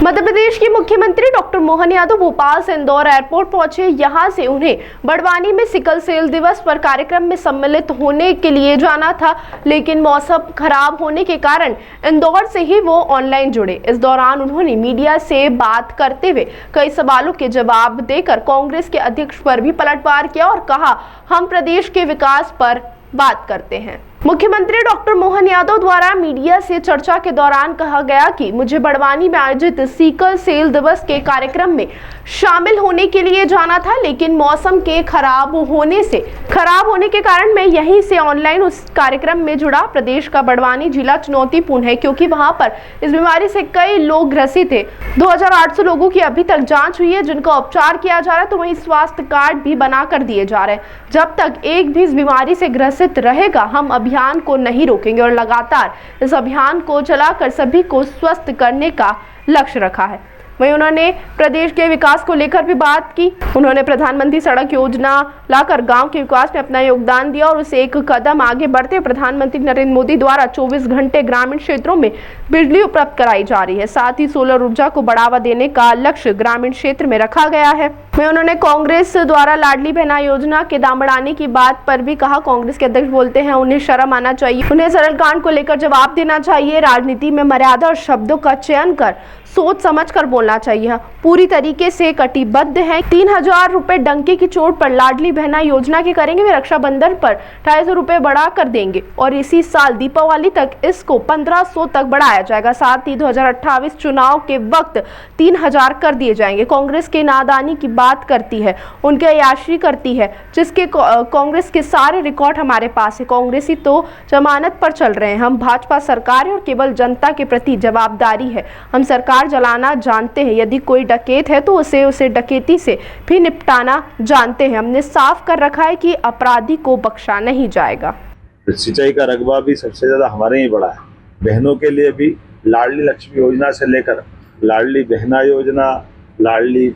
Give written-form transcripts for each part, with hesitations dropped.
मध्य प्रदेश के मुख्यमंत्री डॉक्टर मोहन यादव भोपाल से इंदौर एयरपोर्ट पहुंचे। यहां से उन्हें बड़वानी में सिकल सेल दिवस पर कार्यक्रम में सम्मिलित होने के लिए जाना था, लेकिन मौसम खराब होने के कारण इंदौर से ही वो ऑनलाइन जुड़े। इस दौरान उन्होंने मीडिया से बात करते हुए कई सवालों के जवाब देकर कांग्रेस के अध्यक्ष पर भी पलटवार किया और कहा, हम प्रदेश के विकास पर बात करते हैं। मुख्यमंत्री डॉक्टर मोहन यादव द्वारा मीडिया से चर्चा के दौरान कहा गया कि मुझे बड़वानी में आयोजित सिकल सेल दिवस के कार्यक्रम में शामिल होने के लिए जाना था, लेकिन मौसम के खराब होने के कारण मैं यहीं से ऑनलाइन उस कार्यक्रम में जुड़ा। प्रदेश का बड़वानी जिला चुनौतीपूर्ण है क्योंकि वहां पर इस बीमारी से कई लोग ग्रसित थे। 2800 लोगों की अभी तक जांच हुई है जिनका उपचार किया जा रहा है, तो वहीं स्वास्थ्य कार्ड भी बना कर दिए जा रहे हैं। जब तक एक भी इस बीमारी से ग्रसित रहेगा, हम अभियान को नहीं रोकेंगे और लगातार इस अभियान को चलाकर सभी को स्वस्थ करने का लक्ष्य रखा है। वहीं उन्होंने प्रदेश के विकास को लेकर भी बात की। उन्होंने प्रधानमंत्री सड़क योजना लाकर गांव के विकास में अपना योगदान दिया और उसे एक कदम आगे बढ़ते प्रधानमंत्री नरेंद्र मोदी द्वारा 24 घंटे ग्रामीण क्षेत्रों में बिजली उपलब्ध कराई जा रही है। साथ ही सोलर ऊर्जा को बढ़ावा देने का लक्ष्य ग्रामीण क्षेत्र में रखा गया है। वहीं उन्होंने कांग्रेस द्वारा लाडली बहना योजना के दाम बढ़ाने की बात पर भी कहा। कांग्रेस के अध्यक्ष बोलते हैं, उन्हें शर्म आना चाहिए, उन्हें सरल कांड को लेकर जवाब देना चाहिए। राजनीति में मर्यादा और शब्दों का चयन कर सोच समझ कर बोलना चाहिए। पूरी तरीके से कटिबद्ध है। 3000 रुपए डंके की चोट पर लाडली बहना योजना के करेंगे। वे रक्षाबंधन पर 250 रुपए बढ़ा कर देंगे और इसी साल दीपावली तक इसको 1500 तक बढ़ाया जाएगा। साथ ही 2028 चुनाव के वक्त 3000 कर दिए जाएंगे। कांग्रेस के नादानी की बात करती है, उनके अय्याशी करती है, जिसके कांग्रेस के सारे रिकॉर्ड हमारे पास है। कांग्रेसी तो जमानत पर चल रहे हैं। हम भाजपा सरकार है और केवल जनता के प्रति जवाबदारी है। हम सरकार जलाना जानते हैं, यदि कोई डकैत है तो उसे डकैती से भी निपटाना जानते हैं। हमने साफ कर रखा है कि अपराधी को बख्शा नहीं जाएगा। सिंचाई का रकबा भी सबसे ज्यादा हमारे ही बड़ा है। बहनों के लिए भी लाडली लक्ष्मी योजना से लेकर लाडली बहना योजना, लाडली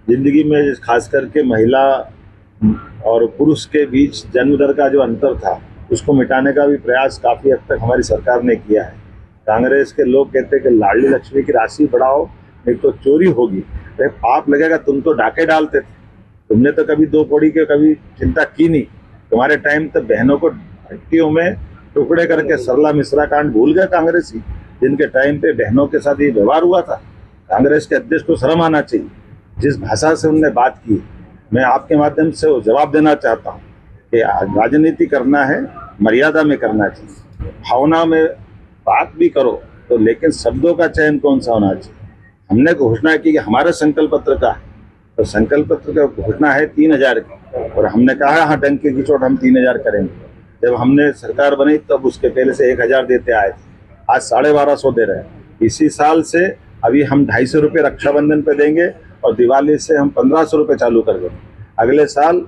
जिंदगी में खास करके महिला और पुरुष के बीच जन्म दर का जो अंतर था उसको मिटाने का भी प्रयास काफी हद तक हमारी सरकार ने किया है। कांग्रेस के लोग कहते हैं कि लाडली लक्ष्मी की राशि बढ़ाओ, नहीं तो चोरी होगी। पाप लगेगा, तुम तो डाके डालते थे, तुमने तो कभी 2 कौड़ी के कभी चिंता की नहीं। तुम्हारे टाइम तक बहनों को भट्टियों में टुकड़े करके सरला मिश्रा कांड भूल गए कांग्रेसी, जिनके टाइम पे बहनों के साथ ये व्यवहार हुआ था। कांग्रेस के अध्यक्ष को शर्म आना चाहिए। जिस भाषा से उन्होंने बात की, मैं आपके माध्यम से जवाब देना चाहता हूँ कि राजनीति करना है, मर्यादा में करना चाहिए। भावना में बात भी करो तो, लेकिन शब्दों का चयन कौन सा होना चाहिए। हमने घोषणा की कि हमारे संकल्प पत्र का, तो संकल्प पत्र का घोषणा है 3000 की, और हमने कहा हाँ डंके की चोट हम 3000 करेंगे। जब हमने सरकार बनी तब उसके पहले से 1000 देते आए थे, आज 1250 दे रहे हैं। इसी साल से अभी हम 250 रुपये रक्षाबंधन पे देंगे और दिवाली से हम 1500 रुपये चालू कर देंगे। अगले साल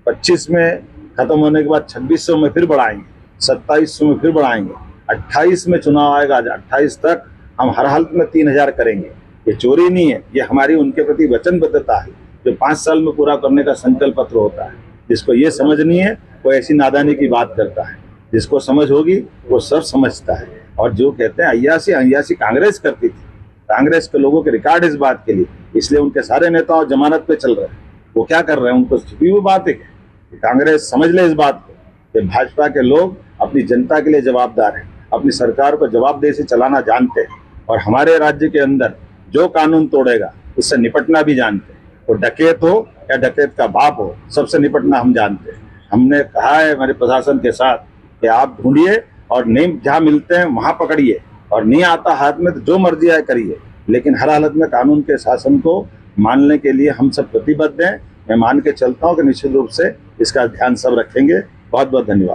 25 में खत्म होने के बाद 2600 में फिर बढ़ाएंगे, 2700 में फिर बढ़ाएंगे, 28 में चुनाव आएगा, 28 तक हम हर हालत में 3000 करेंगे। ये चोरी नहीं है, ये हमारी उनके प्रति वचनबद्धता है जो 5 साल में पूरा करने का संकल्प पत्र होता है। जिसको ये समझ नहीं है वो ऐसी नादानी की बात करता है, जिसको समझ होगी वो सब समझता है। और जो कहते हैं अय्याशी कांग्रेस करती थी, कांग्रेस के लोगों के रिकॉर्ड इस बात के लिए, इसलिए उनके सारे नेताओं जमानत पे चल रहे हैं। वो क्या कर रहे हैं, उनको छिपी हुई बात है कि कांग्रेस समझ ले इस बात को कि भाजपा के लोग अपनी जनता के लिए जवाबदार हैं, अपनी सरकार को जवाबदेही से चलाना जानते हैं और हमारे राज्य के अंदर जो कानून तोड़ेगा उससे निपटना भी जानते हैं। वो डकैत हो या डकैत का बाप हो, सबसे निपटना हम जानते हैं। हमने कहा है हमारे प्रशासन के साथ कि आप ढूंढिए और नहीं जहाँ मिलते हैं वहाँ पकड़िए, और नहीं आता हाथ में तो जो मर्जी आए करिए, लेकिन हर हालत में कानून के शासन को मानने के लिए हम सब प्रतिबद्ध हैं। मैं मान के चलता हूँ कि निश्चित रूप से इसका ध्यान सब रखेंगे। बहुत बहुत धन्यवाद।